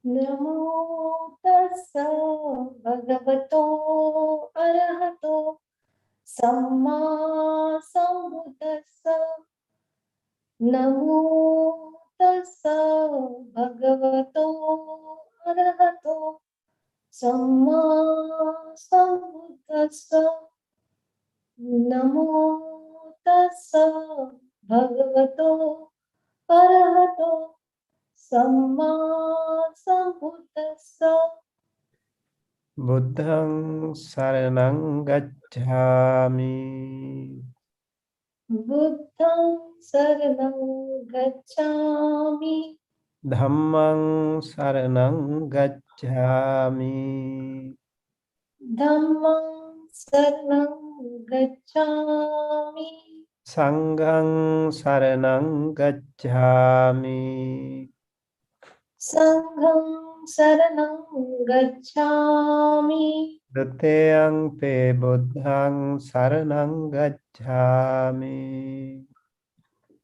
Namo tassa bhagavato arahato samma sambuddhassa. Namo tassa bhagavato arahato samma sambuddhassa. Namo tassa bhagavato arahato samma sambuddhassa. Buddhang saranang gacchami. Buddhang saranang gacchami. Dhammang saranang gacchami. Dhammang saranang gacchami. Sanghang saranang gacchami. Sangham saranang gacchami. Duteyang pe buddhang saranang gacchami.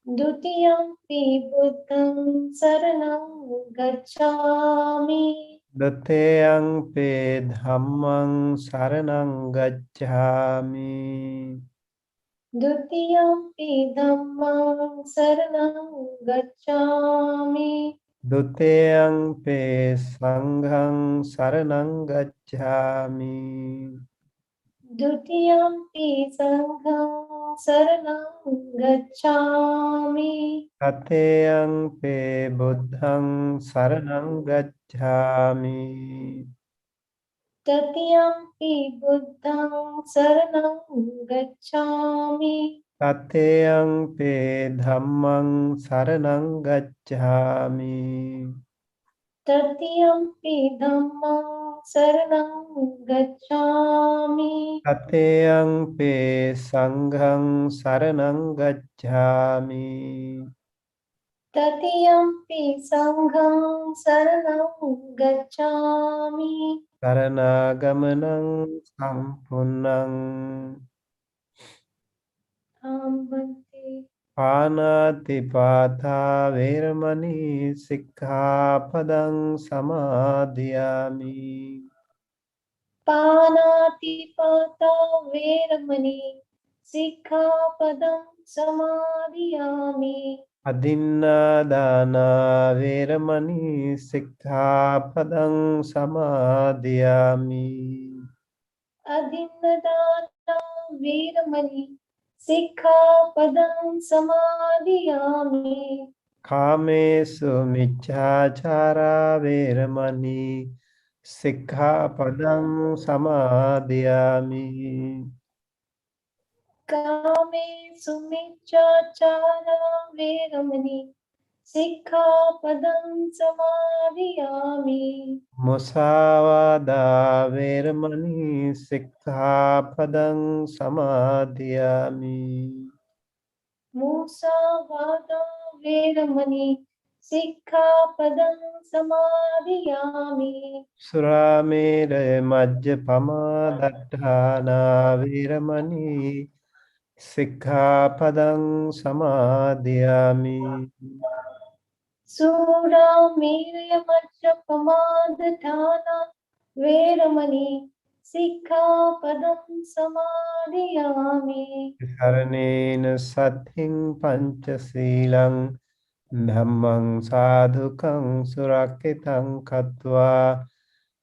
Dutiyampi buddhang saranang gacchami. Duteyang pe dhammang saranang gacchami. Dutiyampi dhammang saranang gacchami. Duteyang pe sanghang saranang gacchami. Dutiyampi sangham saranang gacchami. Tateyang pe buddhang saranang gacchami. Tatiyampi buddhang saranang gacchami. Tateyang pe dhammang saranang gacchami. Tatiyampi dhammang saranang gacchami. Tateyang pe sanghang saranang gacchami. Tatiyampi sangham saranang gacchami. Saranaгаmanang sampunnang. Bhante. Panatipatha veramani sikkhapadang samadhiyami. Panatipata veramani sikkhapadam samadhiyami. Adinnādāna veramani sikkhapadang samadhiyami. Adinadana veramani sikkhapadam samadhiyami. Kāmesu miccāchārā veramani sikkhapadang samadhiyami. Kame sumichachara veramani sikkhapadam samadhiyami. Musāvādā veramani sikkhapadang samadhiyami. Musavada veramani sikkhapadam samadhiyami. Suramera majjapama dattana veramani sikkhapadang samadhiyami. Sura mirya macha pamadhana veramani sikkhapadam samadhiyami. Saranena satthiṃ pañcasīlaṃ dhammang sadhukang surakkhitaṃ katva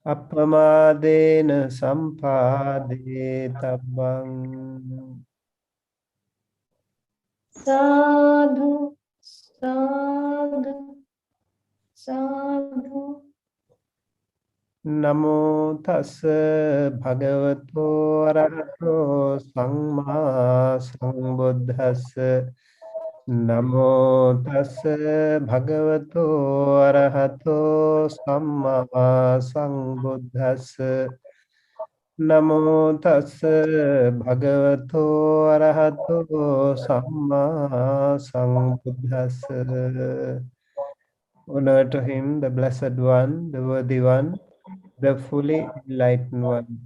appamādena sampādetabbang. Sadhu, sadhu, sadhu. Namo tassa bhagavato arahato sammā sambuddhassa. Namo tassa bhagavato arahato sammā sambuddhassa. Namo tassa bhagavato arahato sammā sambuddhassa. Honor to him, the Blessed One, the Worthy One, the fully enlightened one.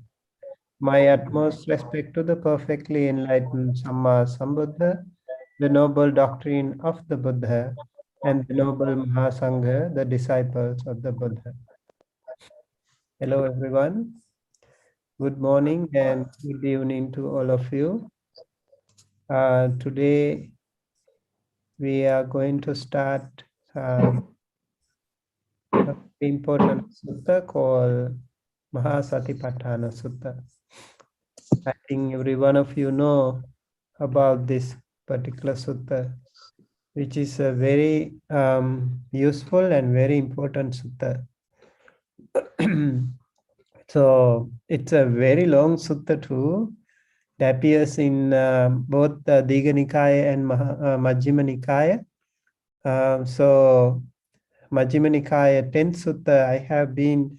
My utmost respect to the perfectly enlightened Samma Sambuddha, the noble doctrine of the Buddha, and the noble Mahasangha, the disciples of the Buddha. Hello, everyone. Good morning and good evening to all of you. Today, we are going to start a very important sutta called Satipatthana Sutta. I think every one of you know about this particular sutta, which is a very useful and very important sutta. So it's a very long sutta too. It appears in both the Digha Nikaya and Majjhima Nikaya. So Majjhima Nikaya 10th Sutta, I have been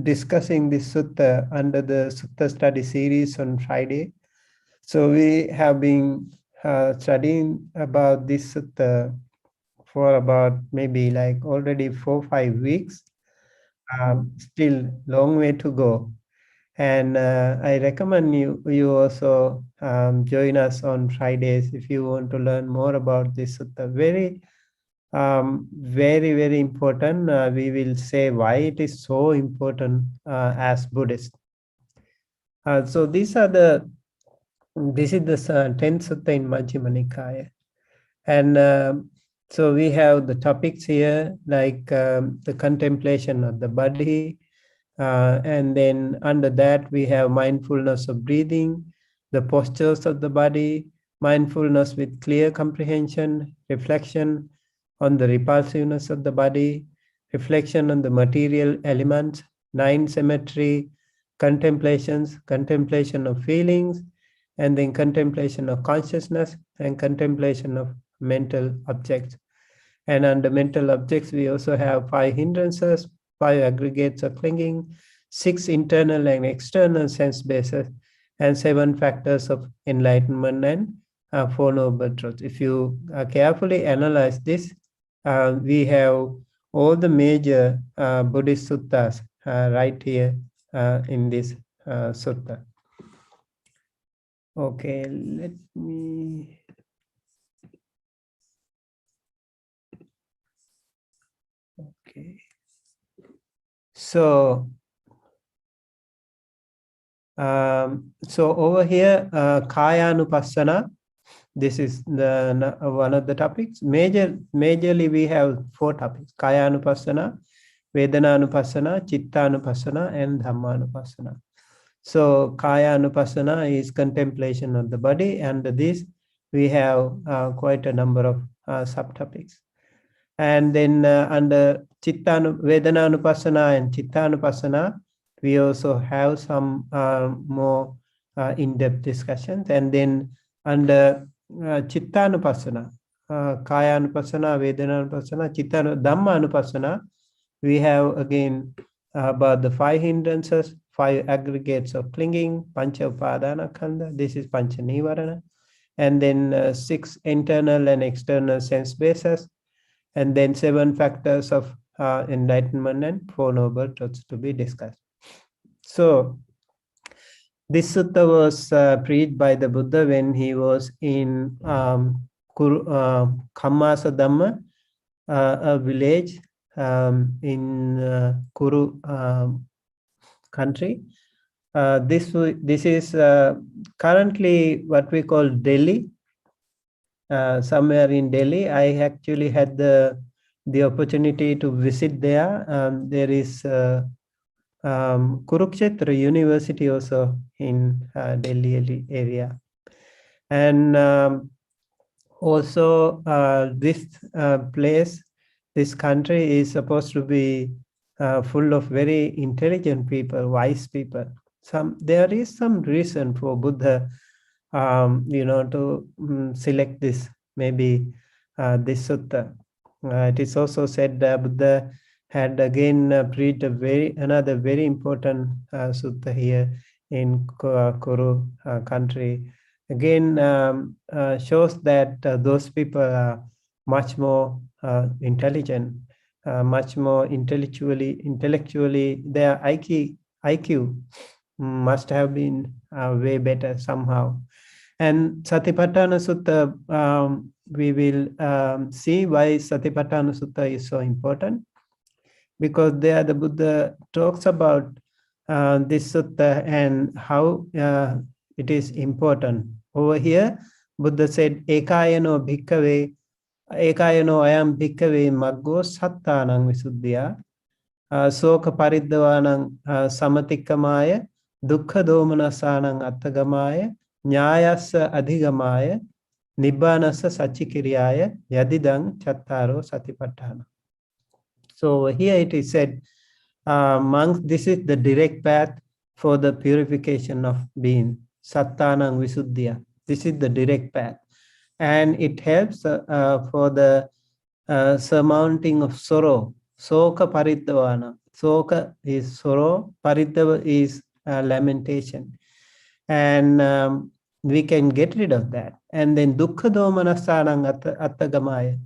discussing this sutta under the Sutta study series on Friday. So we have been studying about this sutta for about maybe like already 4-5 weeks. Still long way to go. And I recommend you also join us on Fridays if you want to learn more about this sutta. Very, very important. We will say why it is so important as Buddhists. So this is the 10th sutta in Majjhima Nikaya. And so we have the topics here like the contemplation of the body, and then under that we have mindfulness of breathing, the postures of the body, mindfulness with clear comprehension, reflection on the repulsiveness of the body, reflection on the material elements, 9 symmetry, contemplation of feelings, and then contemplation of consciousness and contemplation of mental objects. And under mental objects, we also have 5 hindrances, 5 aggregates of clinging, 6 internal and external sense bases, and 7 factors of enlightenment and 4 noble truths. If you carefully analyze this, we have all the major Buddhist suttas right here in this sutta. Okay, let me... Okay. So over here, Kaya Anupassana, this is the one of the topics. Majorly we have 4 topics: Kaya Anupassana, Vedana Anupassana, Chitta Anupassana, and Dhamma Anupassana. So Kaya Anupassana is contemplation of the body, and this we have quite a number of subtopics. And then under Vedana Anupassana and Chitta Anupassana, we also have some more in-depth discussions. And then under Chitta Anupassana, Kaya Anupassana, Vedana Anupassana, Chitta Dhamma Anupassana, we have again about the 5 hindrances, 5 aggregates of clinging, Pancha Upadana Khandha, this is Pancha Nivarana, and then 6 internal and external sense bases, and then 7 factors of enlightenment and 4 noble truths to be discussed. So this sutta was preached by the Buddha when he was in Kammasa Dhamma, a village in Kuru country. This is currently what we call Delhi. Somewhere in Delhi, I actually had the opportunity to visit there. There is Kurukshetra University also in Delhi area, and also this place, this country is supposed to be full of very intelligent people, wise people. There is some reason for Buddha to select this, maybe this sutta. It is also said that Buddha had again preached another very important sutta here in Kuru country. Again, shows that those people are much more intelligent, much more intellectually, their IQ must have been way better somehow. And Satipatthana Sutta, we will see why Satipatthana Sutta is so important. because there the Buddha talks about this sutta and how it is important. Over here, Buddha said, Ekayano bhikkhave, Ekayano ayam bhikkhave maggo sattanang visuddhya, soka pariddavanang samatikkamaya, dukkha domanasanang attagamaya, nyayassa adhigamaya, nibbanassa sachikiryaya, yadidang chattaro satipatthana. So here it is said, monks, this is the direct path for the purification of being, sattanang visuddhya. This is the direct path. And it helps for the surmounting of sorrow. Soka paridhavana. Soka is sorrow, paridhava is lamentation. And we can get rid of that. And then dukkha domanasanang attagamaya.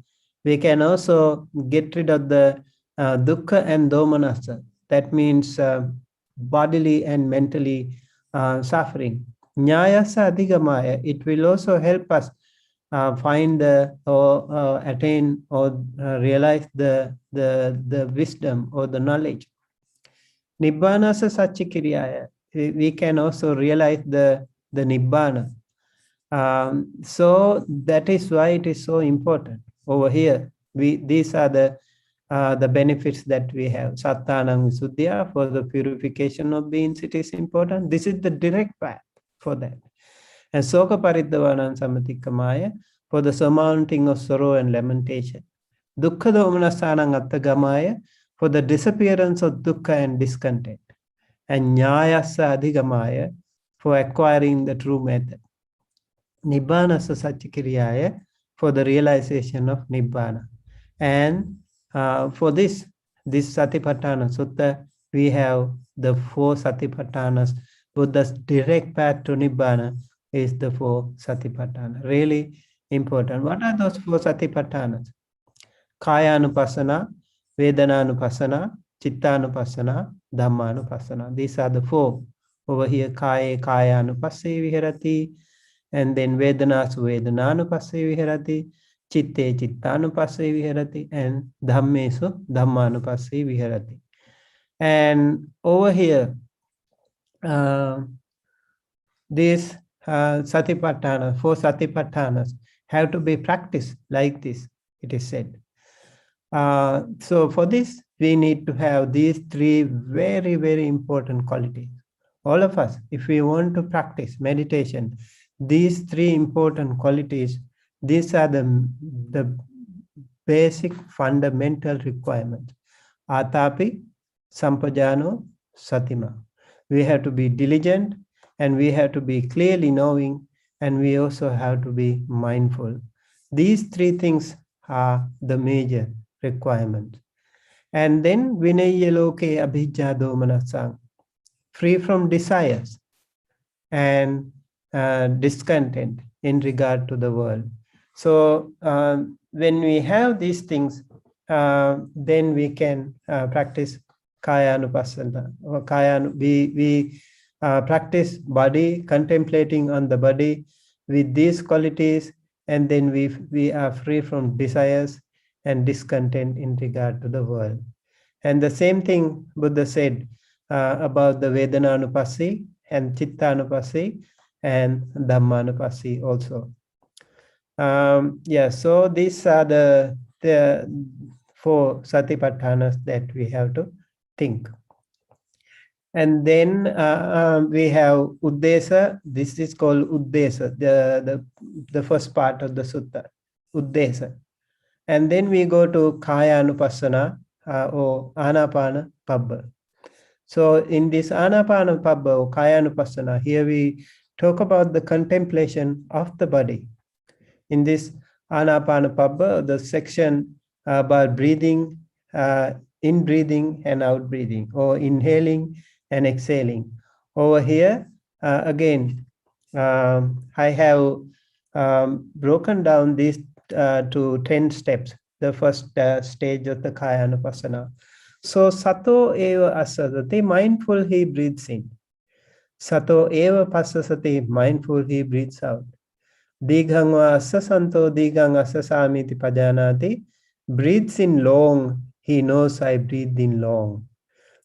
We can also get rid of the dukkha and domanasa. That means bodily and mentally suffering. Nyayasa adhigamaya. It will also help us find or attain or realize the wisdom or the knowledge. Nibbanasa sachikiryaya. We can also realize the nibbana. So that is why it is so important. Over here, these are the benefits that we have. Sattanang visuddhya, for the purification of beings, it is important. This is the direct path for that. And soka paridhavanam samatikkamaya, for the surmounting of sorrow and lamentation. Dukkha domanasanang attagamaya, for the disappearance of dukkha and discontent. And nyayasa adhigamaya, for acquiring the true method. Nibbanasa sachikiryaya, for the realization of nibbana. And for this Satipatthana Sutta, we have the 4 Satipatthanas. Buddha's direct path to nibbana is the 4 Satipatthana. Really important. What are those 4 Satipatthanas? Kaya-anupassana, Vedana-anupassana, Chitta-anupassana, Dhamma-anupassana. These are the 4. Over here, Kaya-anupasse viharati, and then Vedanasu Vedana-anupasse viharati, Chitte Chitta-anupasse viharati, and Dhammesu Dhamma-anupasse viharati. And over here, these Satipatthana, 4 Satipatthanas have to be practiced like this, it is said. So for this, we need to have these 3 very, very important qualities. All of us, if we want to practice meditation, these 3 important qualities, these are the basic fundamental requirements. Atapi, Sampajano, Satima. We have to be diligent, and we have to be clearly knowing, and we also have to be mindful. These 3 things are the major requirements. And then Vinaya Loke Abhijja Domanasang, free from desires and discontent in regard to the world. So when we have these things, then we can practice Kaya-anupassana. Or we practice body, contemplating on the body with these qualities, and then we are free from desires and discontent in regard to the world. And the same thing Buddha said about the Vedana-anupassana and Chitta-anupassana and Dhamma-anupassana also. So these are the 4 Satipatthanas that we have to think. And then we have Uddesa. This is called Uddesa, the first part of the sutta, Uddesa. And then we go to Kaya-anupassana or Anapana Pabba. So in this Anapana Pabba or Kaya-anupassana, here we talk about the contemplation of the body. In this Anapana Pabba, the section about breathing, in-breathing and out-breathing, or inhaling and exhaling. Over here, again, I have broken down these to 10 steps, the first stage of the Kaya-anupassana. So, Sato eva asasati, mindful he breathes in. Sato eva passasati, mindful he breathes out. Dighangva asasanto dighang asasamiti pajanati, breathes in long, he knows I breathe in long.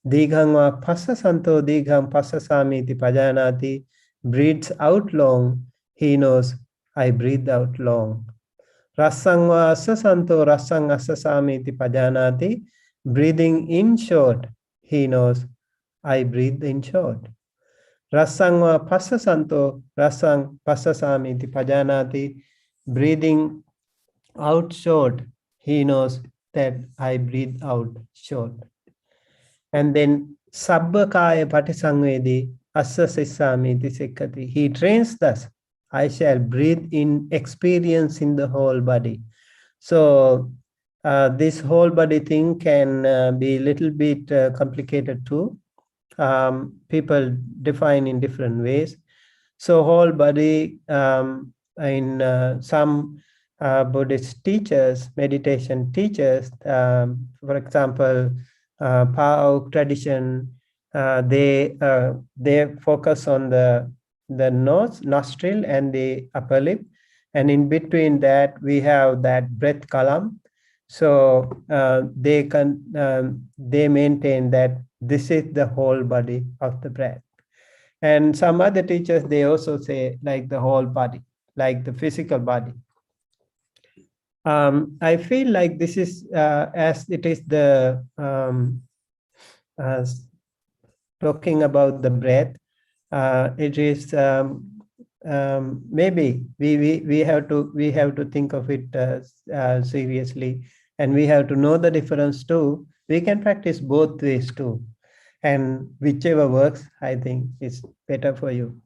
Dighang va passasanto dighang passasamiti pajanati, breathes out long, he knows I breathe out long. Rassang va assasanto rassang assasamiti pajanati, breathing in short, he knows I breathe in short. Rassang va passasanto rassang passasamiti pajanati, breathing out short, he knows that I breathe out short. And then Sabbakaya Patisangvedi Assa Sissamiti Sikkati. He trains thus. I shall breathe in experience in the whole body. So this whole body thing can be a little bit complicated too. People define in different ways. So whole body in some Buddhist teachers, meditation teachers, for example, Pao tradition, they focus on the nose, nostril, and the upper lip, and in between that we have that breath column. So they maintain that this is the whole body of the breath. And some other teachers, they also say like the whole body, like the physical body. I feel like this is as it is the talking about the breath. It is maybe we have to think of it seriously, and we have to know the difference too. We can practice both ways too, and whichever works, I think, is better for you.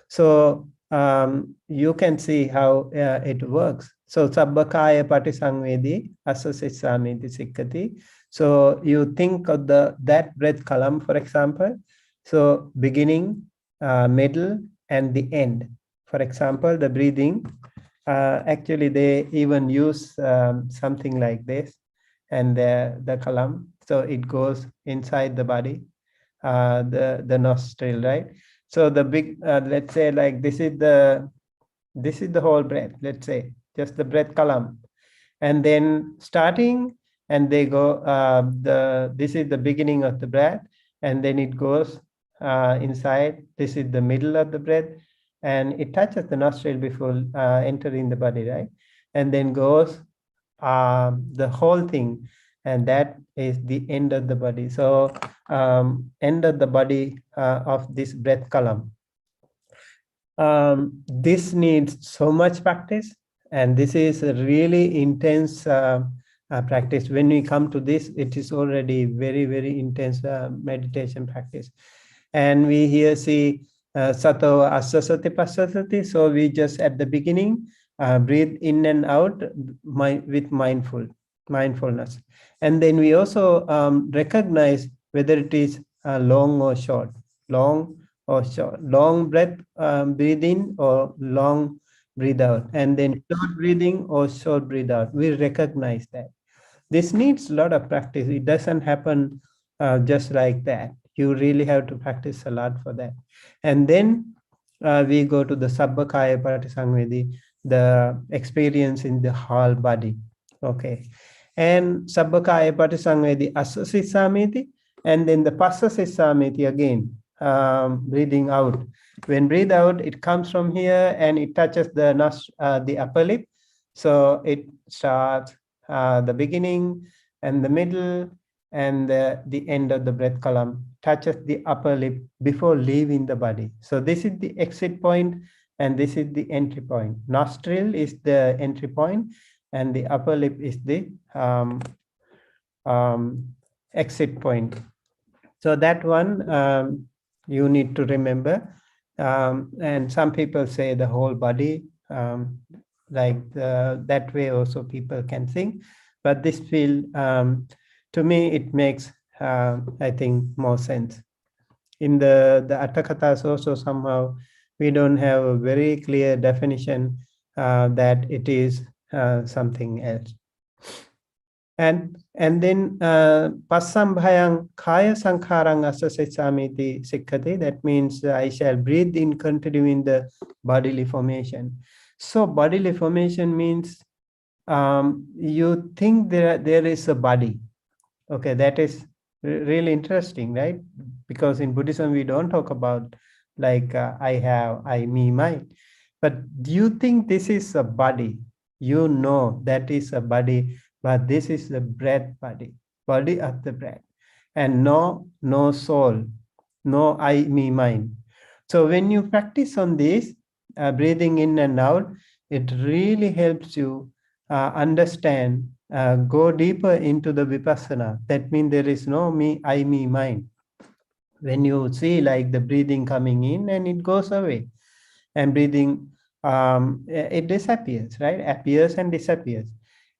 So you can see how it works. So Sabbakaya Patisangvedi Asasissamiti Sikkati. So you think of that breath column, for example. So beginning, middle, and the end. For example, the breathing. Actually, they even use something like this, and the column. So it goes inside the body, the nostril, right? So the big, let's say like this is the whole breath, let's say, just the breath column. And then starting, and they go, this is the beginning of the breath, and then it goes inside. This is the middle of the breath, and it touches the nostril before entering the body, right? And then goes the whole thing, and that is the end of the body. So end of the body of this breath column. This needs so much practice, and this is a really intense practice. When we come to this, it is already very, very intense meditation practice. And we here see Sato Asasati Pasasati. So we just at the beginning breathe in and out with mindfulness. And then we also recognize whether it is long or short, long or short, long breath breathe in or long breathe out, and then short breathing or short breathe out. We recognize that. This needs a lot of practice. It doesn't happen just like that. You really have to practice a lot for that. And then we go to the Sabbakaya Patisangvedi, the experience in the whole body. Okay. And Sabbakaya Patisangvedi Asasisamiti, and then the Passasamiti again, breathing out. When breathe out, it comes from here and it touches the upper lip. So it starts the beginning and the middle and the end of the breath column, touches the upper lip before leaving the body. So this is the exit point and this is the entry point. Nostril is the entry point and the upper lip is the exit point. So that one you need to remember. And some people say the whole body, that way also people can think. But this feel, to me, it makes, I think, more sense. In the Atthakathas also somehow, we don't have a very clear definition that it is something else. And then Passambhayang Kaya Sankharang Asasetsamiti Sikkati, that means I shall breathe in continuing the bodily formation. So bodily formation means you think there is a body. Okay, that is really interesting, right? Because in Buddhism, we don't talk about like I have, I, me, mine. But do you think this is a body? You know that is a body, but this is the breath body, body of the breath, and no soul, no I, me, mine. So when you practice on this, breathing in and out, it really helps you understand, go deeper into the vipassana. That means there is no me, I, me, mine. When you see like the breathing coming in and it goes away, and breathing, it disappears, right? Appears and disappears.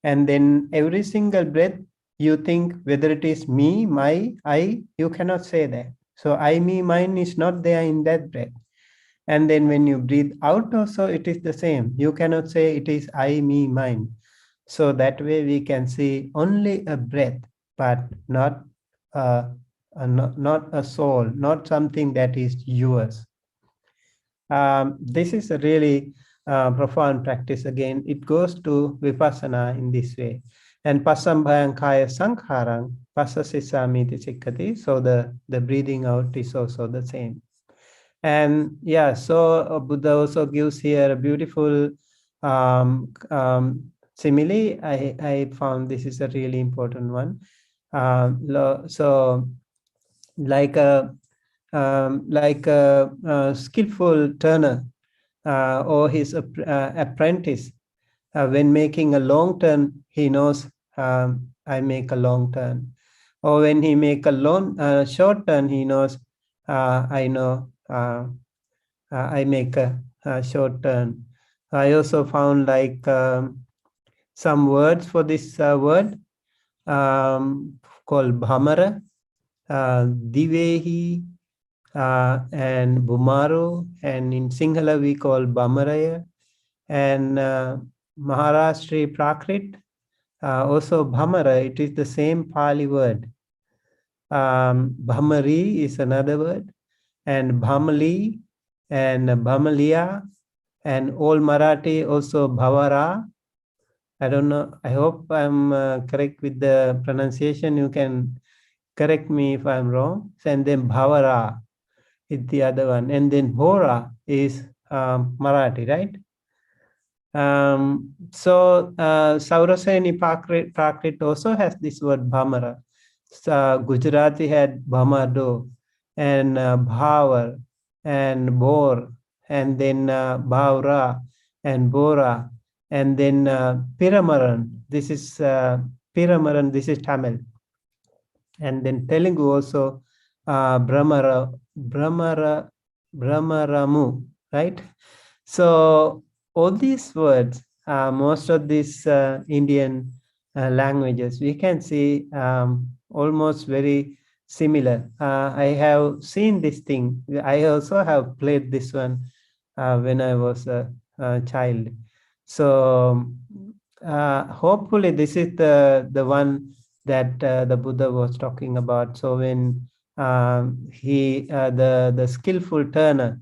And then every single breath, you think whether it is me, my, I, you cannot say that. So I, me, mine is not there in that breath. And then when you breathe out also, it is the same. You cannot say it is I, me, mine. So that way we can see only a breath, but not not a soul, not something that is yours. This is a really profound practice. Again, it goes to vipassana in this way. And pasambhayang kaya sankharang pasasisamiti sikkati. So the breathing out is also the same. And yeah, so Buddha also gives here a beautiful simile. I found this is a really important one. So like a skillful turner or his apprentice, when making a long turn, he knows I make a long turn. Or when he make a short turn, he knows I know I make a short turn. I also found like some words for this word called bhamara, divehi, and bumaro, and in Sinhala we call bamaraya, and Maharashtri prakrit, also bhamara. It is the same Pali word. Bhamari is another word, and bhamali, and bhamalia, and Old Marathi also bhavara. I don't know. I hope I'm correct with the pronunciation. You can correct me if I'm wrong. And then bhavara is the other one. And then hora is Marathi, right? So Sauraseni Prakrit also has this word bhamara. So Gujarati had bhamado, and bhavar, and bor, and then bhavra, and bora, and then piramaran. This is piramaran. This is Tamil. And then Telugu also Brahmaramu, right? So all these words, most of these Indian languages, we can see almost very similar. I have seen this thing. I also have played this one when I was a child. So hopefully this is the one that the Buddha was talking about. So when the skillful turner,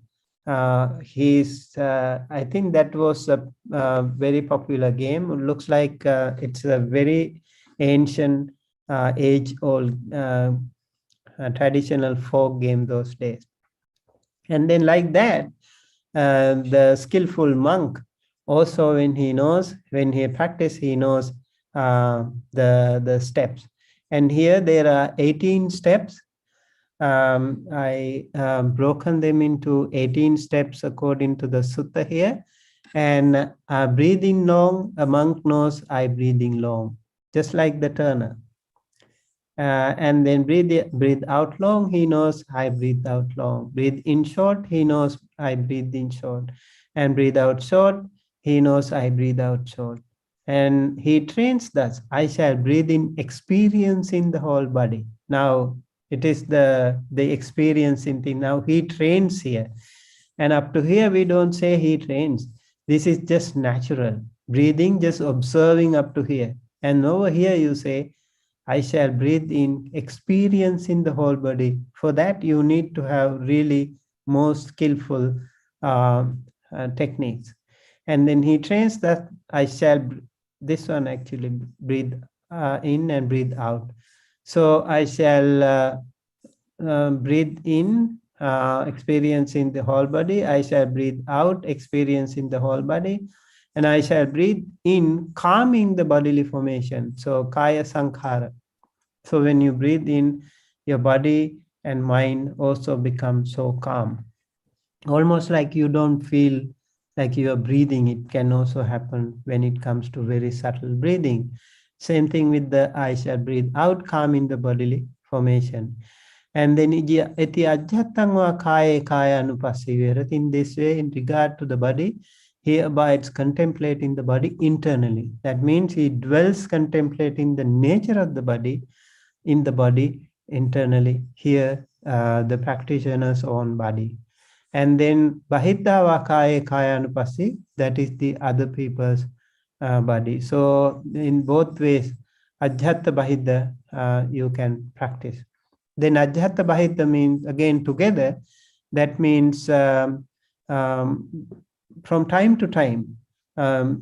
he's I think that was a very popular game. It looks like it's a very ancient, age-old, traditional folk game those days. And then like that, the skillful monk also, when he practice, he knows the steps. And here there are 18 steps. I broken them into 18 steps according to the sutta here. And breathing long, a monk knows I breathing long, just like the turner. And then breathe out long, he knows I breathe out long. Breathe in short, he knows I breathe in short. And breathe out short, he knows I breathe out short. And he trains thus, I shall breathe in experience in the whole body. Now it is the experience in thing. Now he trains here. And up to here, we don't say he trains. This is just natural. Breathing, just observing up to here. And over here you say, I shall breathe in experience in the whole body. For that, you need to have really more skillful techniques. And then he trains that this one actually breathe in and breathe out. So I shall breathe in, experiencing the whole body. I shall breathe out, experiencing the whole body. And I shall breathe in, calming the bodily formation. So kaya sankhara. So when you breathe in, your body and mind also become so calm. Almost like you don't feel like you are breathing. It can also happen when it comes to very subtle breathing. Same thing with the I shall breathe out, calm in the bodily formation. And then iti ajjhatangva kaya kaya anupassivera. In this way, in regard to the body, he abides contemplating the body internally. That means he dwells contemplating the nature of the body in the body internally. Here, the practitioner's own body. And then Bahidava Kaya Kaya Anupassi, that is the other people's body. So in both ways, Ajhatta Bahidha, you can practice. Then Ajhatta Bahidha means again together. That means from time to time,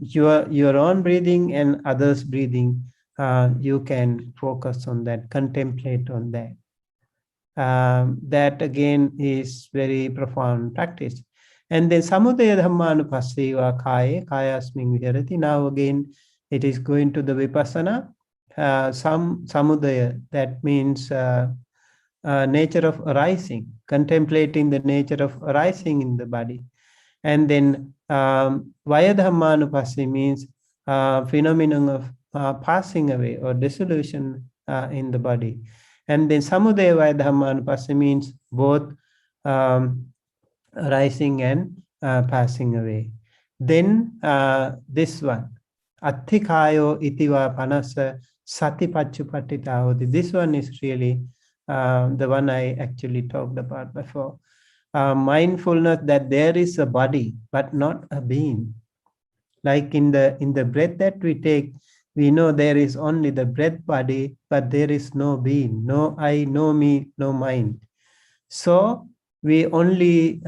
your own breathing and others' breathing, you can focus on that, contemplate on that. That again is very profound practice. And then Samudaya Dhammanupasseva Kaya, Kayasming Viharati. Now again, it is going to the Vipassana. Samudaya, that means nature of arising, contemplating the nature of arising in the body. And then Vayadhammanupassi means phenomenon of passing away or dissolution in the body. And then Samudaya Vayadhammanupassi means both arising and passing away. Then this one, Atthikayo itiva panasa satipachupatitahoti. This one is really the one I actually talked about before. Mindfulness that there is a body but not a being. Like in the breath that we take, we know there is only the breath body, but there is no being, no I, no me, no mind. So we only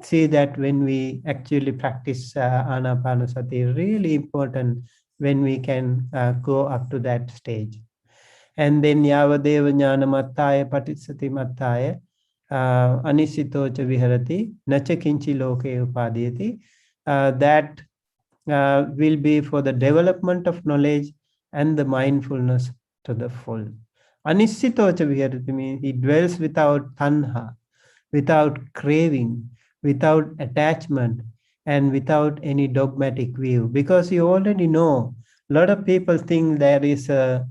see that when we actually practice Anapanasati. Really important when we can go up to that stage. And then Yavadeva Jnana Mattaya Patisati Mattaya Anisitocha Viharati Nacha Kinchi Loke Upadhyati. That will be for the development of knowledge and the mindfulness to the full. Anisitocha Viharati means he dwells without tanha, without craving, without attachment, and without any dogmatic view. Because you already know, a lot of people think there is a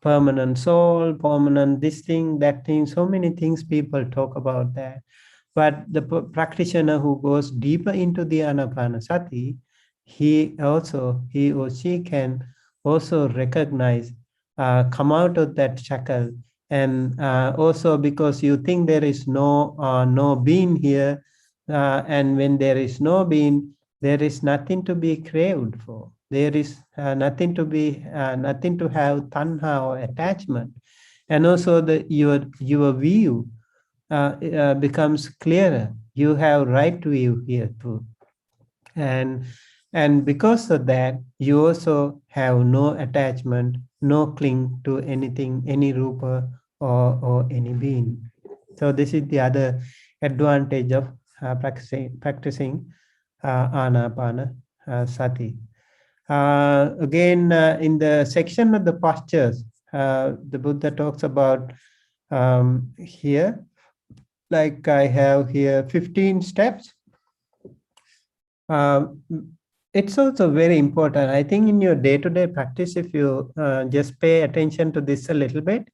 permanent soul, permanent this thing, that thing, so many things people talk about that. But the practitioner who goes deeper into the Anapanasati, he or she can also recognize, come out of that shackle. And also because you think there is no being here, and when there is no being, there is nothing to be craved for. There is nothing to have tanha or attachment, and also your view becomes clearer. You have right view here too, and because of that, you also have no attachment, no cling to anything, any rupa or any being. So this is the other advantage of practicing Anapana Sati. Again, in the section of the postures, the Buddha talks about here, like I have here 15 steps. It's also very important. I think in your day-to-day practice, if you just pay attention to this a little bit,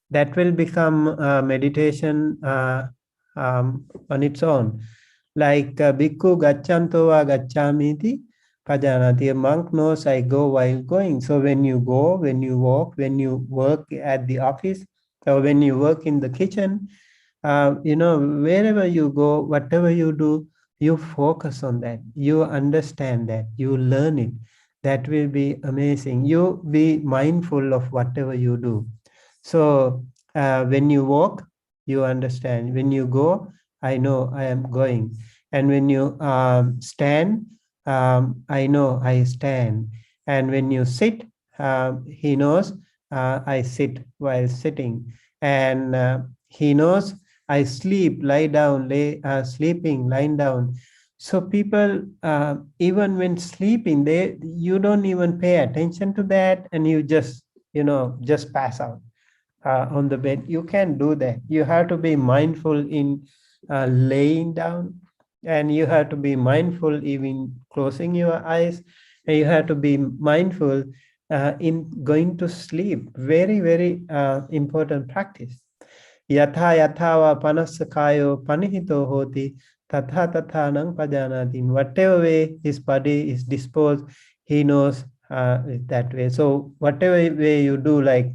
that will become meditation on its own. Like Bhikkhu Gacchanto va Gacchamiti Pajanati. A monk knows I go while going. So when you go, when you walk, when you work at the office, or when you work in the kitchen, wherever you go, whatever you do, you focus on that, you understand that, you learn it. That will be amazing. You be mindful of whatever you do. So when you walk, you understand. When you go, I know I am going. And when you stand, I know I stand. And when you sit, he knows I sit while sitting, and he knows I sleep, lie down, sleeping, lying down. So people, even when sleeping, you don't even pay attention to that, and you just just pass out on the bed. You can't do that. You have to be mindful in laying down, and you have to be mindful even closing your eyes, and you have to be mindful in going to sleep. Very, very important practice. Yatha yathava panasakayo panihito hoti tatha tatha nang pajanati. In whatever way his body is disposed, he knows that way. So whatever way you do, like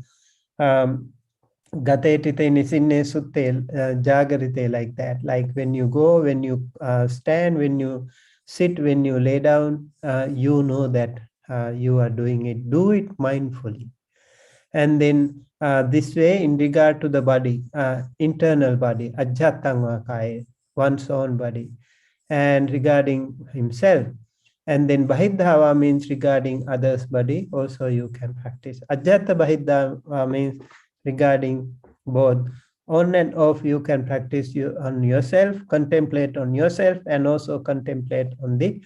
Gatetite nisinne sutte jagarite, like that. Like when you go, when you stand, when you sit, when you lay down, you know that you are doing it. Do it mindfully. And then this way, in regard to the body, internal body, ajatanga kaya, one's own body, and regarding himself. And then bahidhava means regarding others' body, also you can practice. Ajata bahidhava means regarding both. On and off, you can practice on yourself, contemplate on yourself, and also contemplate on the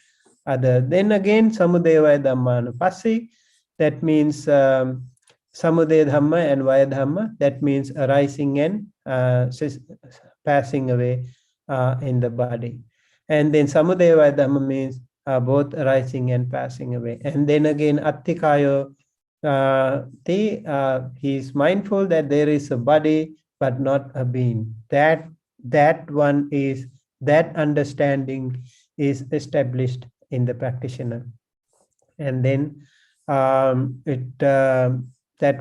other. Then again, samudaya dhammanupassi, that means samudaya dhamma and vaya dhamma, that means arising and passing away in the body. And then samudaya vaya dhamma means both arising and passing away. And then again, attikayo, he is mindful that there is a body but not a being. That understanding is established in the practitioner. And then that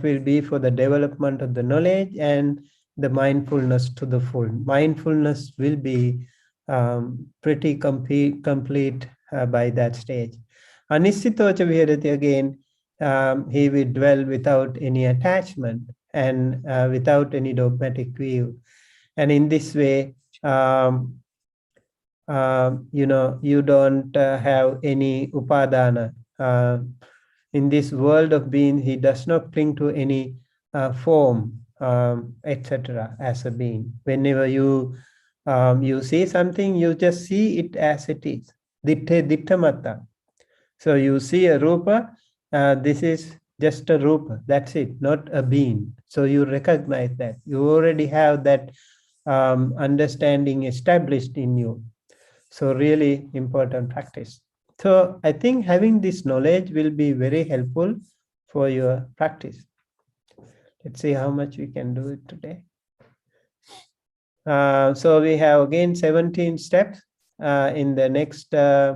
will be for the development of the knowledge and the mindfulness to the full. Mindfulness will be pretty complete by that stage. Anisthitocha viharati, again, he will dwell without any attachment and without any dogmatic view. And in this way, you don't have any upadana. In this world of being, he does not cling to any form, etc. as a being. Whenever you see something, you just see it as it is. Dittha. So you see a rupa, this is just a rupa, that's it, not a being. So you recognize that. You already have that understanding established in you. So really important practice. So I think having this knowledge will be very helpful for your practice. Let's see how much we can do it today. So we have again 17 steps. In the next, yeah,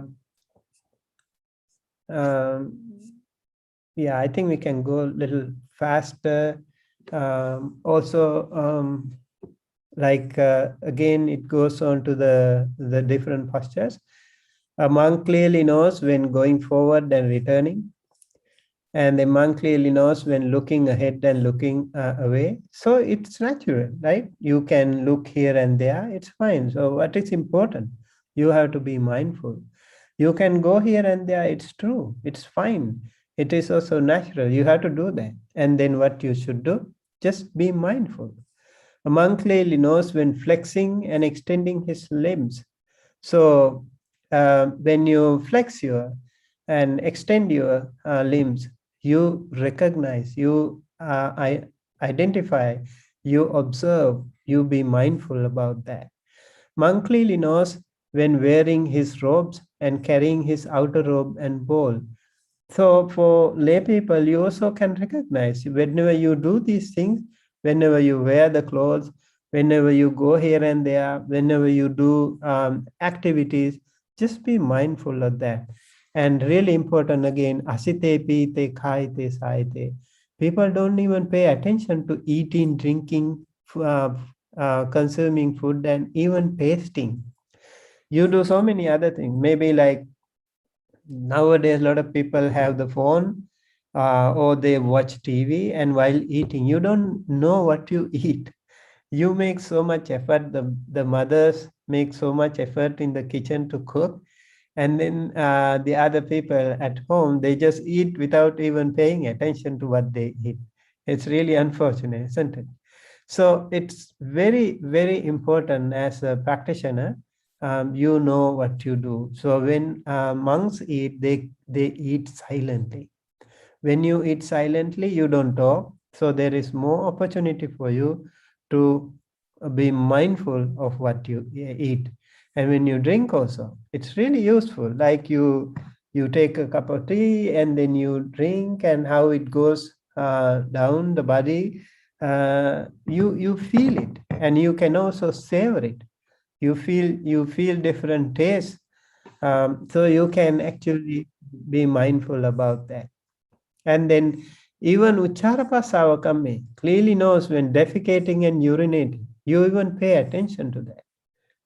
I think we can go a little faster. Again, it goes on to the different postures. A monk clearly knows when going forward and returning. And the monk clearly knows when looking ahead and looking away. So it's natural, right? You can look here and there, it's fine. So what is important? You have to be mindful. You can go here and there, it's true, it's fine. It is also natural, you have to do that. And then what you should do? Just be mindful. A monk clearly knows when flexing and extending his limbs. So when you flex and extend your limbs, you recognize, you identify, you observe, you be mindful about that. Monk clearly knows when wearing his robes and carrying his outer robe and bowl. So for lay people, you also can recognize whenever you do these things, whenever you wear the clothes, whenever you go here and there, whenever you do activities, just be mindful of that. And really important again, asite, pite, khaite, saite. People don't even pay attention to eating, drinking, consuming food, and even tasting. You do so many other things. Maybe like nowadays, a lot of people have the phone or they watch TV, and while eating, you don't know what you eat. You make so much effort. The mothers make so much effort in the kitchen to cook. And then the other people at home, they just eat without even paying attention to what they eat. It's really unfortunate, isn't it? So it's very, very important as a practitioner. You know what you do. So when monks eat, they eat silently. When you eat silently, you don't talk. So there is more opportunity for you to be mindful of what you eat. And when you drink also, it's really useful. Like you take a cup of tea and then you drink, and how it goes down the body, you feel it, and you can also savor it. You feel different tastes, so you can actually be mindful about that. And then even Ucharapasavakame clearly knows when defecating and urinating. You even pay attention to that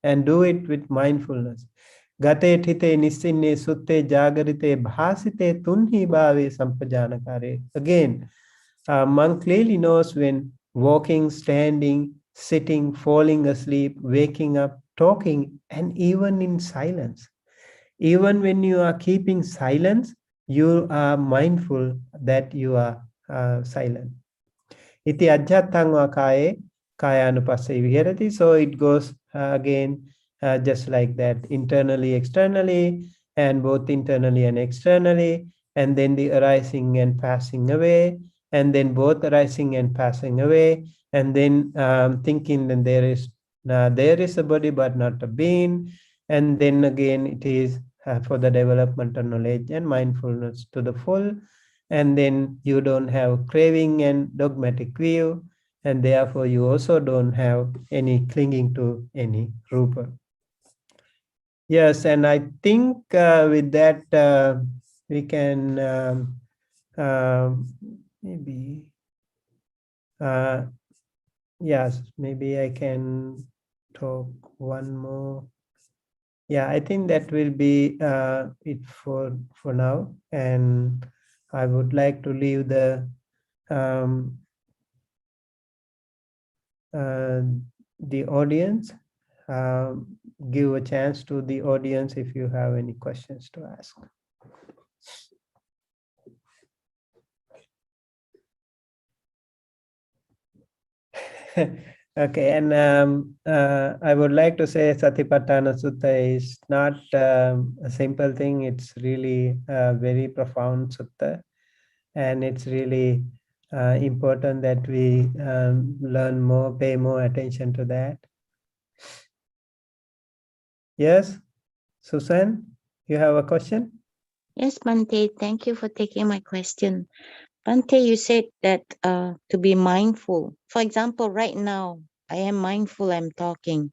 and do it with mindfulness. Gate thite nisinne sutte jagarite bhasite tunhi bhave sampajanakare. Again, monk clearly knows when walking, standing, sitting, falling asleep, waking up, talking, and even in silence. Even when you are keeping silence, you are mindful that you are silent. Iti ajjhatthang kaye kayanupasse viharati. So it goes again just like that, internally, externally, and both internally and externally, and then the arising and passing away, and then both arising and passing away, and then thinking that there is a body but not a being, and then again it is for the development of knowledge and mindfulness to the full. And then you don't have craving and dogmatic view, and therefore you also don't have any clinging to any rupa. Yes, and I think with that we can maybe yes, maybe I can talk one more. Yeah, I think that will be it for now, and I would like to leave the um, audience, give a chance to the audience if you have any questions to ask. Okay, and I would like to say Satipatthana Sutta is not a simple thing. It's really a very profound sutta, and it's really important that we learn more, pay more attention to that. Yes, Susan, you have a question? Yes, Bante, thank you for taking my question. Bante, you said that to be mindful. For example, right now, I am mindful I'm talking.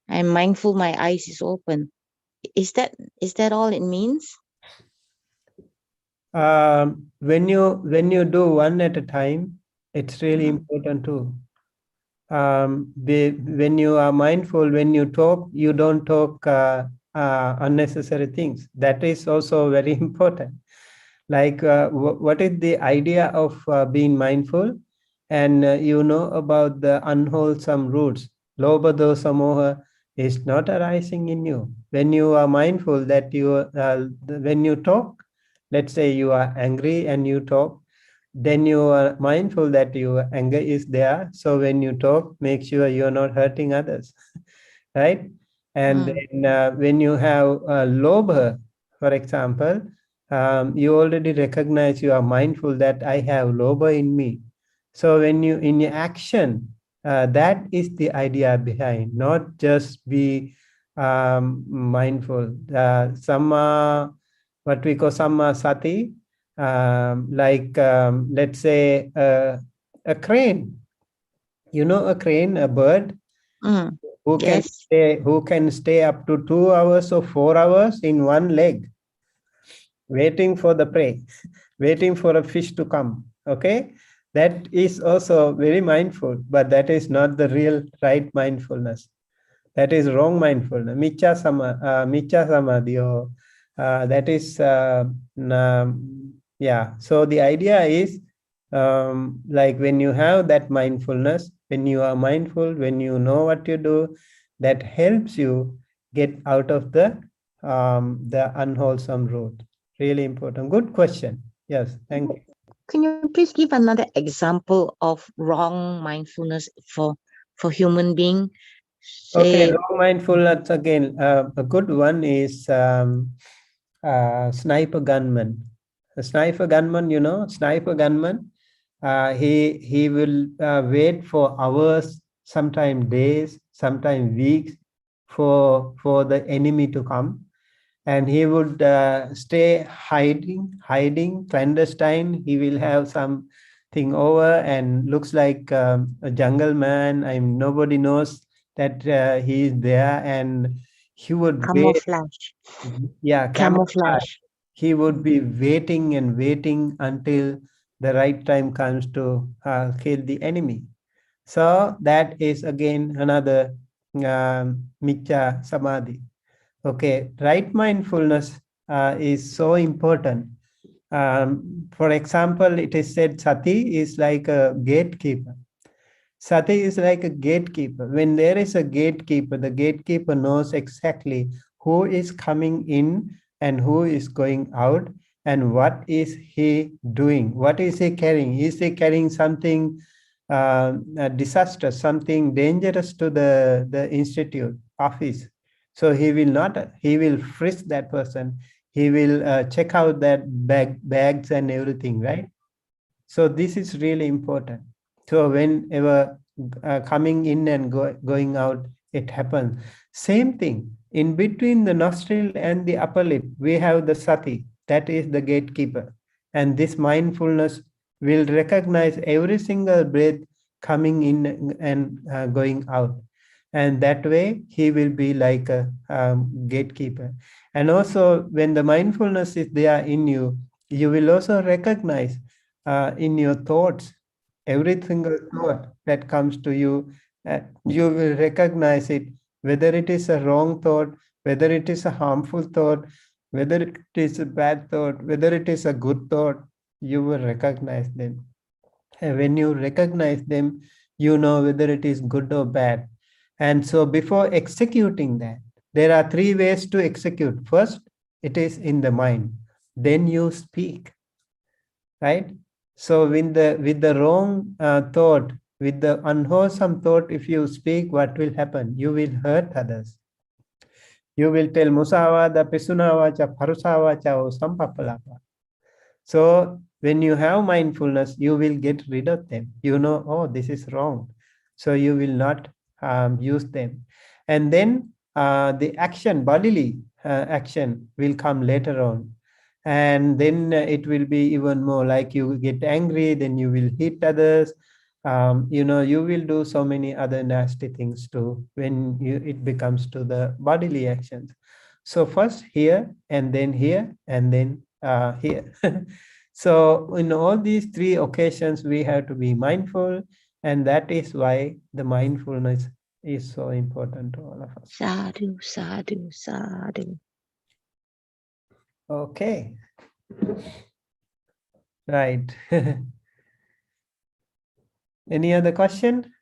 I'm mindful my eyes is open. Is that all it means? When you do one at a time, it's really important too. When you are mindful, when you talk, you don't talk unnecessary things. That is also very important. Like what is the idea of being mindful? And you know about the unwholesome roots. Lobha dosa moha is not arising in you. When you are mindful that when you talk, let's say you are angry and you talk, then you are mindful that your anger is there. So when you talk, make sure you are not hurting others, right? And then when you have lobha, for example, you already recognize, you are mindful that I have lobha in me. So when you in your action, that is the idea behind, not just be mindful. What we call samma sati, like let's say a crane. You know a crane, a bird Mm. who Yes. can stay up to 2 hours or 4 hours in one leg, waiting for the prey, waiting for a fish to come. Okay, that is also very mindful, but that is not the real right mindfulness. That is wrong mindfulness. Miccha samadhi, or that is yeah. So the idea is like when you have that mindfulness, when you are mindful, when you know what you do, that helps you get out of the unwholesome road. Really important. Good question. Yes, thank you. Can you please give another example of wrong mindfulness for human being? Okay, Say, wrong mindfulness again. A good one is sniper gunman. A sniper gunman, you know, sniper gunman. He will wait for hours, sometimes days, sometimes weeks, for the enemy to come, and he would stay hiding clandestine. He will have something over and looks like a jungle man. Nobody knows that he is there, and he would wait. camouflage. Yeah, camouflage. Camouflage. He would be waiting and waiting until the right time comes to kill the enemy. So that is again another Miccha Samadhi. Okay, right mindfulness is so important. For example, it is said sati is like a gatekeeper. Sati is like a gatekeeper. When there is a gatekeeper, the gatekeeper knows exactly who is coming in and who is going out, and what is he doing? What is he carrying? Is he carrying something disastrous, something dangerous to the institute office? So he will frisk that person. He will check out that bags and everything, right? So this is really important. So whenever coming in and going out, it happens. Same thing. In between the nostril and the upper lip, we have the sati. That is the gatekeeper. And this mindfulness will recognize every single breath coming in and going out. And that way, he will be like a gatekeeper. And also, when the mindfulness is there in you, you will also recognize in your thoughts, every single thought that comes to you, you will recognize it, whether it is a wrong thought, whether it is a harmful thought, whether it is a bad thought, whether it is a good thought, you will recognize them. And when you recognize them, you know whether it is good or bad. And so before executing that, there are three ways to execute. First, it is in the mind. Then you speak, right? So with the wrong thought, with the unwholesome thought, if you speak, what will happen? You will hurt others. You will tell musavada, pisunavacha, parusavacha, or sampapalapa. So when you have mindfulness, you will get rid of them. You know, oh, this is wrong. So you will not use them. And then the action, bodily action will come later on. And then it will be even more like you get angry, then you will hit others. You know, you will do so many other nasty things too when it becomes to the bodily actions. So first here, and then here, and then here. So in all these three occasions, we have to be mindful, and that is why the mindfulness is so important to all of us. Sadhu, sadhu, sadhu. Okay. Right. Any other question?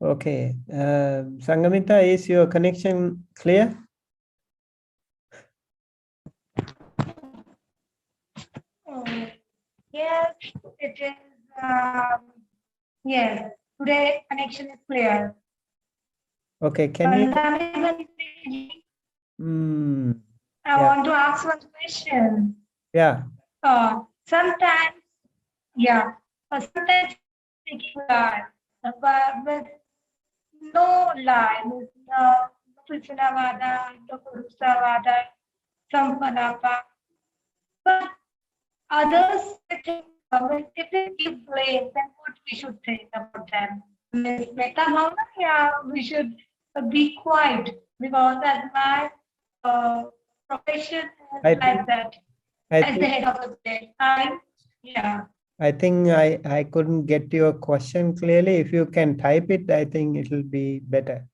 Okay. Sangamita, is your connection clear? Yes, it is. Yes, today connection is clear. Okay, can you? I Yeah. want to ask one question. Yeah. Sometimes, yeah, sometimes speaking lie, but with no lie, with no Krishnavada, no Purusavada, Sampanapa. But others, I think, if they give blame, then what we should think about them? Means Metta Bhavana, yeah, we should be quiet because as my profession is like that. As the head of the place, I think I couldn't get your question clearly. If you can type it, I think it will be better,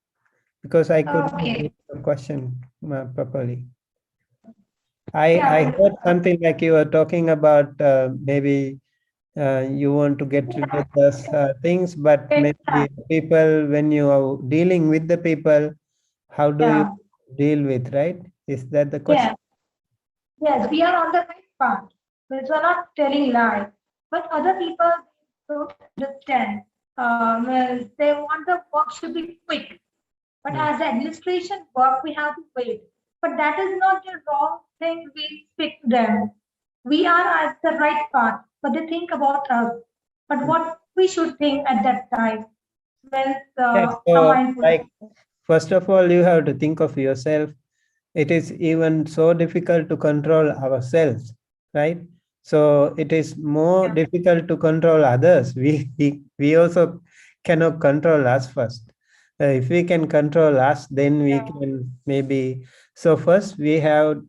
because I couldn't get the question properly. I heard something like you were talking about maybe You want to get rid of those things, but maybe Exactly. people, when you are dealing with the people, how do you Yeah. deal with, right? Is that the question? Yes. Yes, we are on the right path. Because we're not telling lies. But other people don't understand. They want the work should be quick. But Mm. as the administration work, we have to wait. But that is not the wrong thing we speak to them. We are at the right path, but they think about us. But what we should think at that time when Yeah, a so mindfulness. like, first of all, you have to think of yourself. It is even so difficult to control ourselves, right? So it is more Yeah. difficult to control others. We also cannot control us first. If we can control us, then we Yeah. can maybe. So first, we have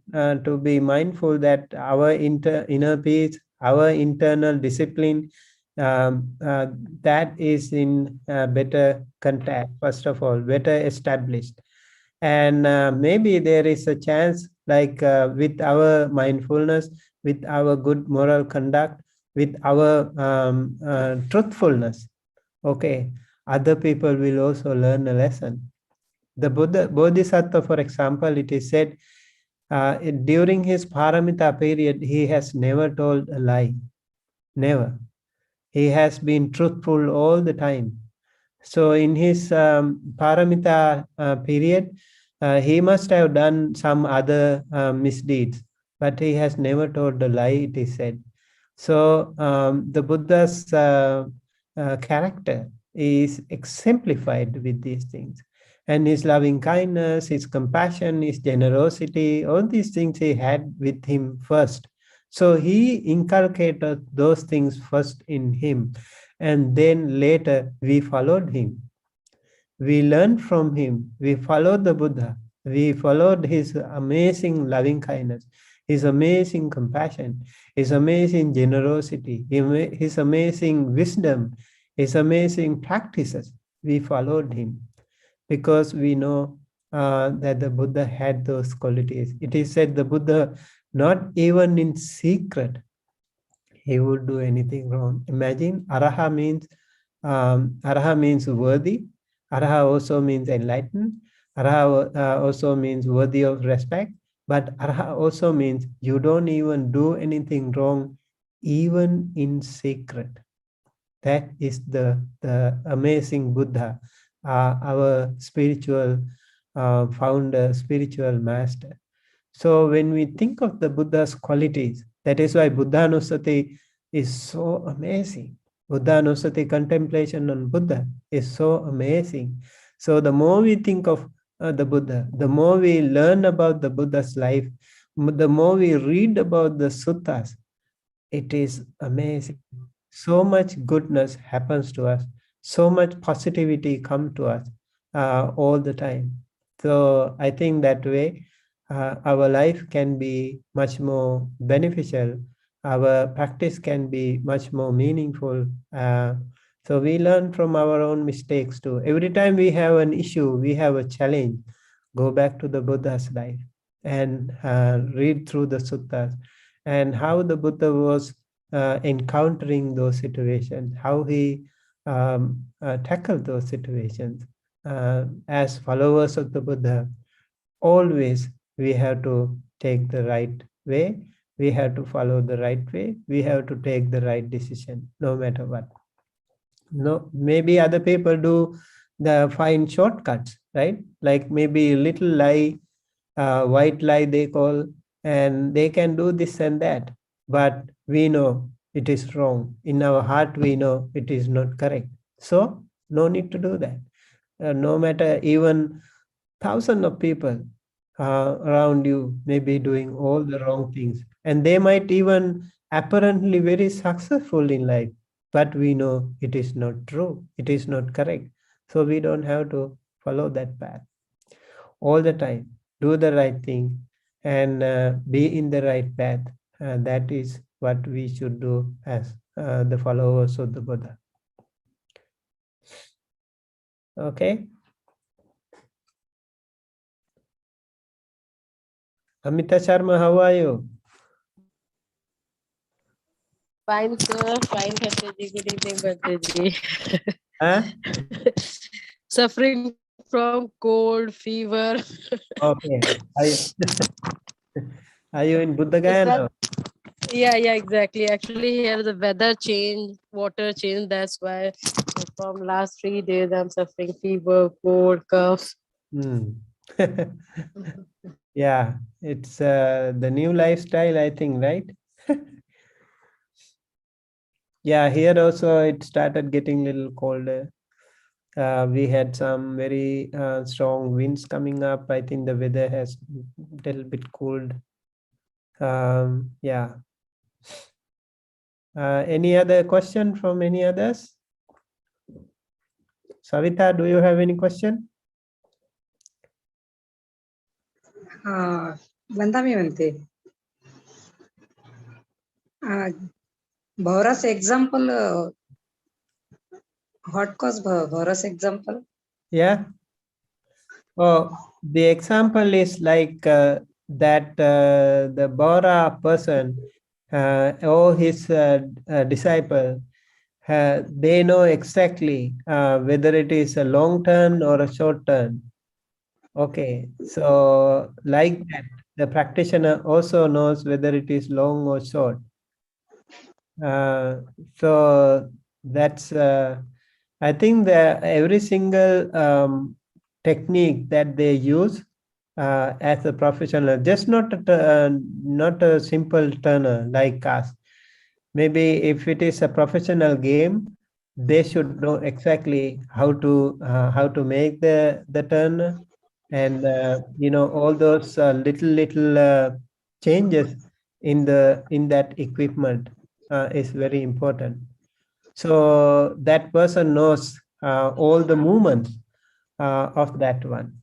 to be mindful that our inner peace, our internal discipline, that is in better contact. First of all, better established, and maybe there is a chance, like with our mindfulness, with our good moral conduct, with our truthfulness, okay, other people will also learn a lesson. The Buddha Bodhisattva, for example, it is said during his paramita period, he has never told a lie. Never. He has been truthful all the time. So in his paramita period, he must have done some other misdeeds, but he has never told a lie, it is said. So the Buddha's character is exemplified with these things. And his loving kindness, his compassion, his generosity, all these things he had with him first. So he inculcated those things first in him, and then later we followed him. We learned from him. We followed the Buddha. We followed his amazing loving kindness, his amazing compassion, his amazing generosity, his amazing wisdom, his amazing practices. We followed him because we know that the Buddha had those qualities. It is said the Buddha, not even in secret, he would do anything wrong. Imagine, araha means worthy. Araha also means enlightened. Araha also means worthy of respect. But araha also means you don't even do anything wrong, even in secret. That is the amazing Buddha, our spiritual founder, spiritual master. So when we think of the Buddha's qualities, that is why Buddhanusati is so amazing. Buddhanusati, contemplation on Buddha, is so amazing. So the more we think of the Buddha, the more we learn about the Buddha's life, the more we read about the suttas, it is amazing. So much goodness happens to us. So much positivity come to us all the time. So I think that way our life can be much more beneficial. Our practice can be much more meaningful. So we learn from our own mistakes too. Every time we have an issue, we have a challenge, go back to the Buddha's life and read through the suttas and how the Buddha was encountering those situations, how he tackled those situations. As followers of the Buddha, always we have to take the right way, we have to follow the right way, we have to take the right decision, no matter what. No, maybe other people do the find shortcuts, right? Like maybe little lie, white lie they call, and they can do this and that, but we know it is wrong. In our heart we know it is not correct, so no need to do that. No matter, even thousands of people around you may be doing all the wrong things, and they might even apparently very successful in life, but we know it is not true, it is not correct. So we don't have to follow that path all the time. Do the right thing and be in the right path. That is what we should do as the followers of the Buddha. Okay. Amita Sharma, how are you? Fine, sir. Fine, Bhanteji. Good evening, Bhanteji. Huh? Suffering from cold, fever. Okay. Are you, are you in Buddha Is Gaya that? now? Yeah, exactly. Actually, here the weather change, water change. That's why from last 3 days I'm suffering fever, cold, cough. Hmm. Yeah, it's the new lifestyle, I think, right? Yeah, here also it started getting a little colder. We had some very strong winds coming up. I think the weather has a little bit cooled. Yeah. Any other question from any others? Savita, do you have any question? Bandami Vante. Bhaura's example, what cause Bhaura's example? Yeah. Oh, the example is like that the Bora person or his disciple, they know exactly whether it is a long turn or a short turn. Okay, so like that, the practitioner also knows whether it is long or short. So that's, I think that every single technique that they use as a professional, just not a simple turner like us. Maybe if it is a professional game, they should know exactly how to make the turn, and all those little changes in that equipment is very important. So that person knows all the movements of that one.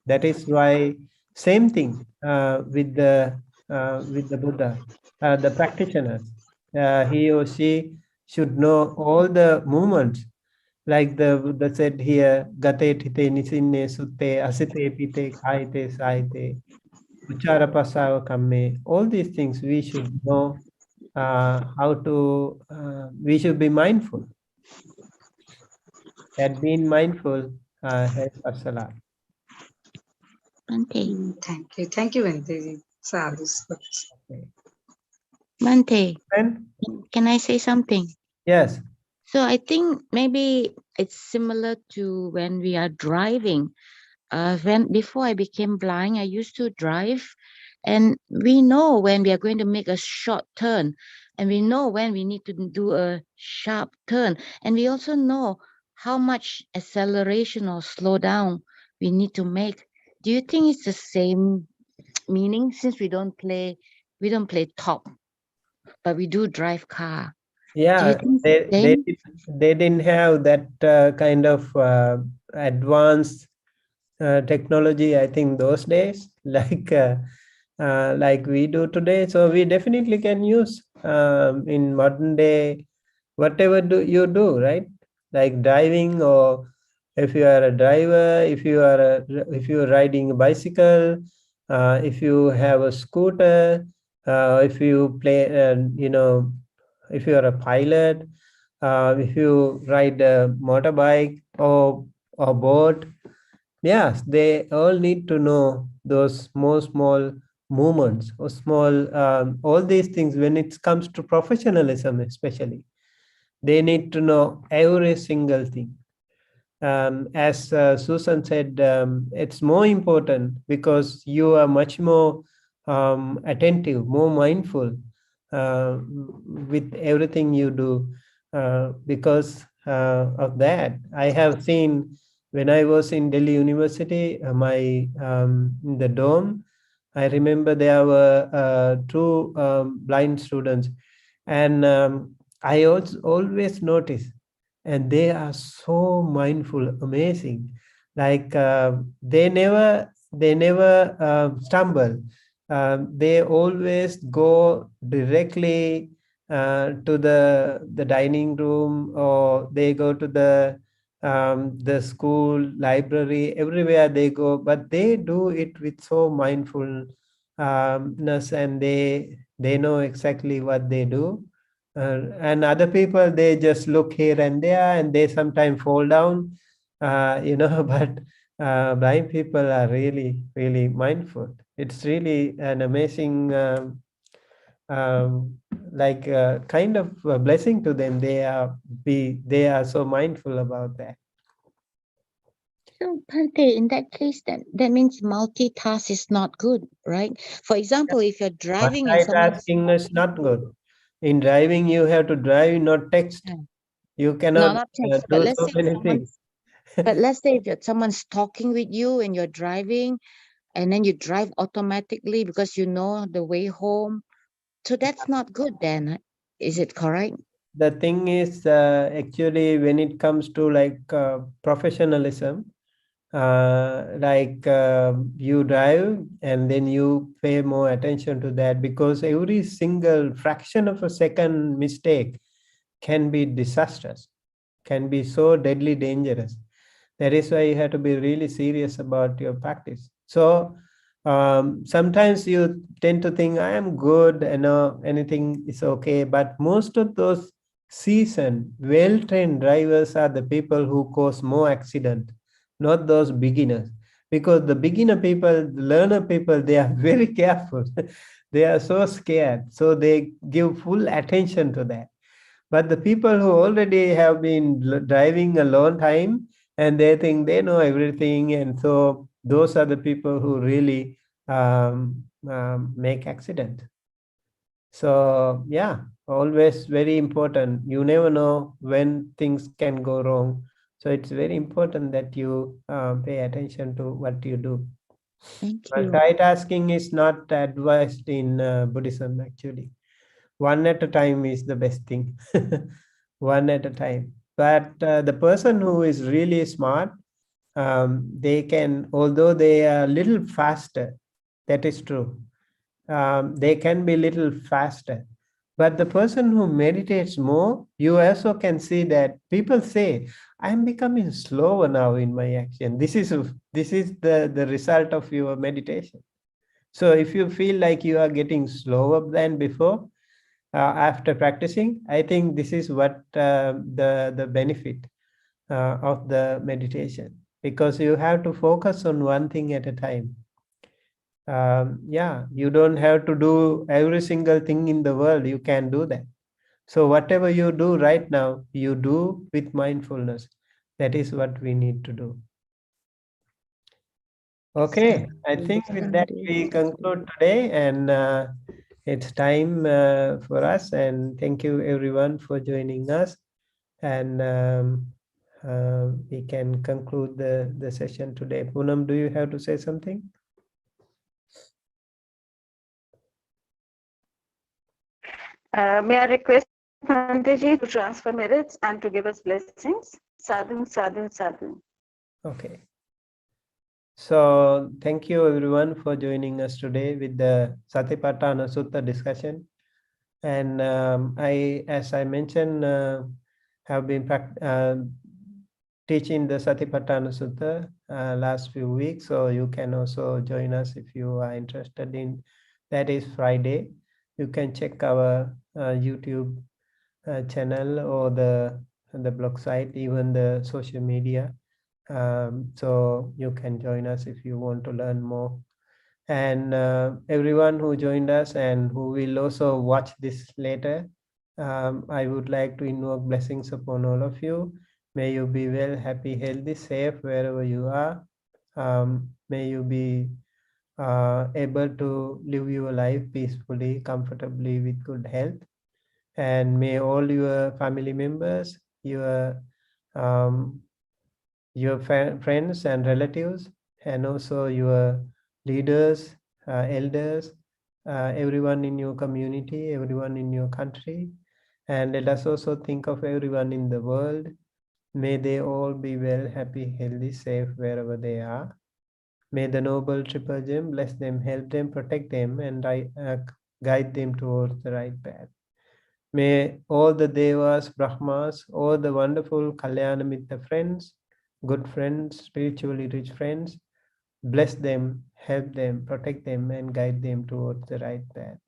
That is why same thing with the Buddha, the practitioners. He or she should know all the movements, like the Buddha said here, gate tite nisinne sutte asite pite khaite saite uchara pasava kamme. All these things we should know how to, we should be mindful. That being mindful helps us a lot. Bante, Thank you, Vante. Sadhu. Okay. Bante, And can I say something? yes. So I think maybe it's similar to when we are driving. When before I became blind, I used to drive, and we know when we are going to make a short turn, and we know when we need to do a sharp turn, and we also know how much acceleration or slow down we need to make. Do you think it's the same meaning since we don't play top, but we do drive car? Do you Yeah, think it's the same? they didn't have that kind of advanced technology, I think, those days, like we do today. So we definitely can use in modern day whatever do you do, right? Like driving, or if you are a driver, if you are riding a bicycle, if you have a scooter, if you play, if you are a pilot, if you ride a motorbike or boat. Yes, they all need to know those small movements or small, all these things. When it comes to professionalism, especially, they need to know every single thing. As Susan said, it's more important because you are much more attentive, more mindful with everything you do. Because of that, I have seen when I was in Delhi University, my in the dorm, I remember there were two blind students, and I also always notice, and they are so mindful, amazing. Like they never stumble. They always go directly to the dining room, or they go to the school library, everywhere they go, but they do it with so mindfulness, and they know exactly what they do. And other people, they just look here and there, and they sometimes fall down, but blind people are really, really mindful. It's really an amazing, um, kind of a blessing to them. They are so mindful about that. So, Bhante, in that case, that means multitask is not good, right? For example, if you're driving and someone's Multitasking is not good. In driving, you have to drive, not text. Yeah. You no, cannot not text, but do let's so say many things. that someone's talking with you and you're driving, and then you drive automatically because you know the way home. So that's not good then. Is it correct? The thing is, actually, when it comes to professionalism, you drive and then you pay more attention to that, because every single fraction of a second mistake can be disastrous, can be so deadly dangerous. That is why you have to be really serious about your practice. So sometimes you tend to think, I am good, anything is okay. But most of those seasoned, well-trained drivers are the people who cause more accident, not those beginners. Because the beginner people, the learner people, they are very careful. They are so scared. So they give full attention to that. But the people who already have been driving a long time, and they think they know everything, and so those are the people who really make accident. So yeah, always very important. You never know when things can go wrong. So it's very important that you pay attention to what you do. Thank you. Multitasking is not advised in Buddhism, actually. One at a time is the best thing. One at a time. But the person who is really smart, they can, although they are a little faster, that is true. They can be a little faster. But the person who meditates more, you also can see that people say, I'm becoming slower now in my action. This is the result of your meditation. So if you feel like you are getting slower than before, after practicing, I think this is what the benefit of the meditation, because you have to focus on one thing at a time. Yeah, you don't have to do every single thing in the world. You can do that. So whatever you do right now, you do with mindfulness. That is what we need to do. Okay, I think with that we conclude today, and it's time for us. And thank you everyone for joining us. And we can conclude the session today. Poonam, do you have to say something? May I request Bhanteji to transfer merits and to give us blessings? Sadhu, sadhu, sadhu. Okay. So thank you everyone for joining us today with the Satipatthana Sutta discussion. And as I mentioned, have been teaching the Satipatthana Sutta last few weeks. So you can also join us if you are interested in. That is Friday. You can check our YouTube channel or the blog site, even the social media. So you can join us if you want to learn more. And everyone who joined us and who will also watch this later, I would like to invoke blessings upon all of you. May you be well, happy, healthy, safe wherever you are. May you be able to live your life peacefully, comfortably, with good health. And may all your family members, your friends and relatives, and also your leaders, elders, everyone in your community, everyone in your country, and let us also think of everyone in the world. May they all be well, happy, healthy, safe wherever they are. May the Noble Triple Gem bless them, help them, protect them, and guide them towards the right path. May all the Devas, Brahmas, all the wonderful Kalyana Mitra friends, good friends, spiritually rich friends, bless them, help them, protect them, and guide them towards the right path.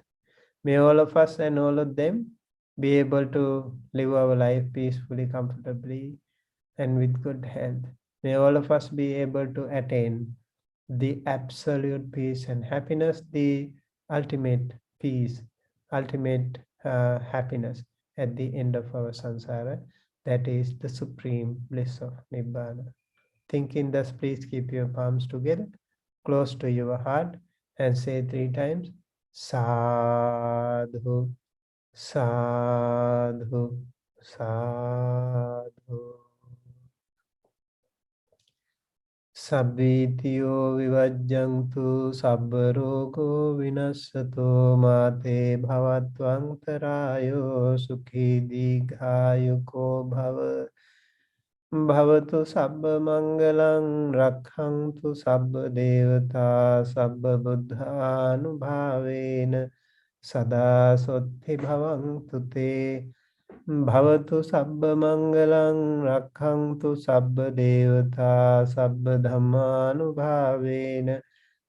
May all of us and all of them be able to live our life peacefully, comfortably, and with good health. May all of us be able to attain the absolute peace and happiness, the ultimate peace, ultimate happiness at the end of our samsara. That is the supreme bliss of Nibbana. Thinking thus, please keep your palms together, close to your heart, and say 3 times, Sadhu, Sadhu, Sadhu. Sabbitiyo vivajjantu sabbarogo vinassato mate bhavatvantarayo sukhi digayuko bhava. Bhavatu sabba mangalang rakhantu sabba devata sabba buddha anubhavena sada sotti bhavantu te. Bhavatu sabba mangalang rakhantu sabba devata sabba dhamma anubhavena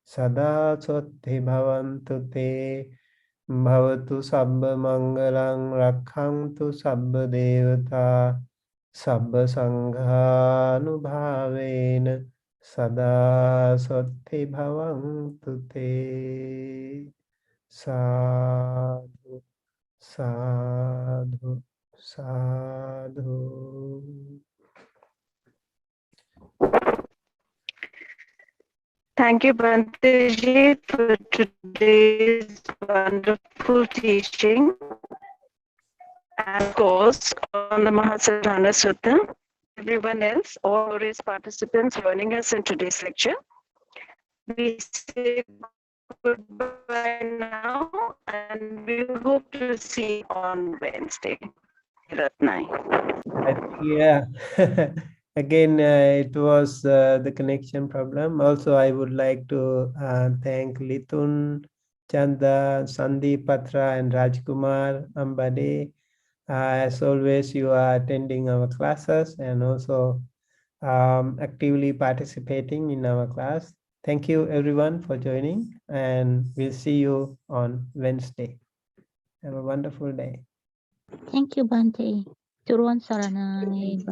sada sotti bhavantu te. Bhavatu sabba mangalang rakhantu sabba devata sabba sanghanubhavena sada sotti bhavantu te. Sadhu, sadhu, sadhu. Thank you, Bhanteji, for today's wonderful teaching and of course on the Satipatthana Sutta. Everyone else, all glorious participants joining us in today's lecture. We say goodbye now and we hope to see you on Wednesday. Ratnai. Yeah, again, it was the connection problem. Also, I would like to thank Litun, Chanda, Sandeep Patra, and Rajkumar Ambade. As always, you are attending our classes and also actively participating in our class. Thank you, everyone, for joining, and we'll see you on Wednesday. Have a wonderful day. Thank you, Bante. Turun Saranai.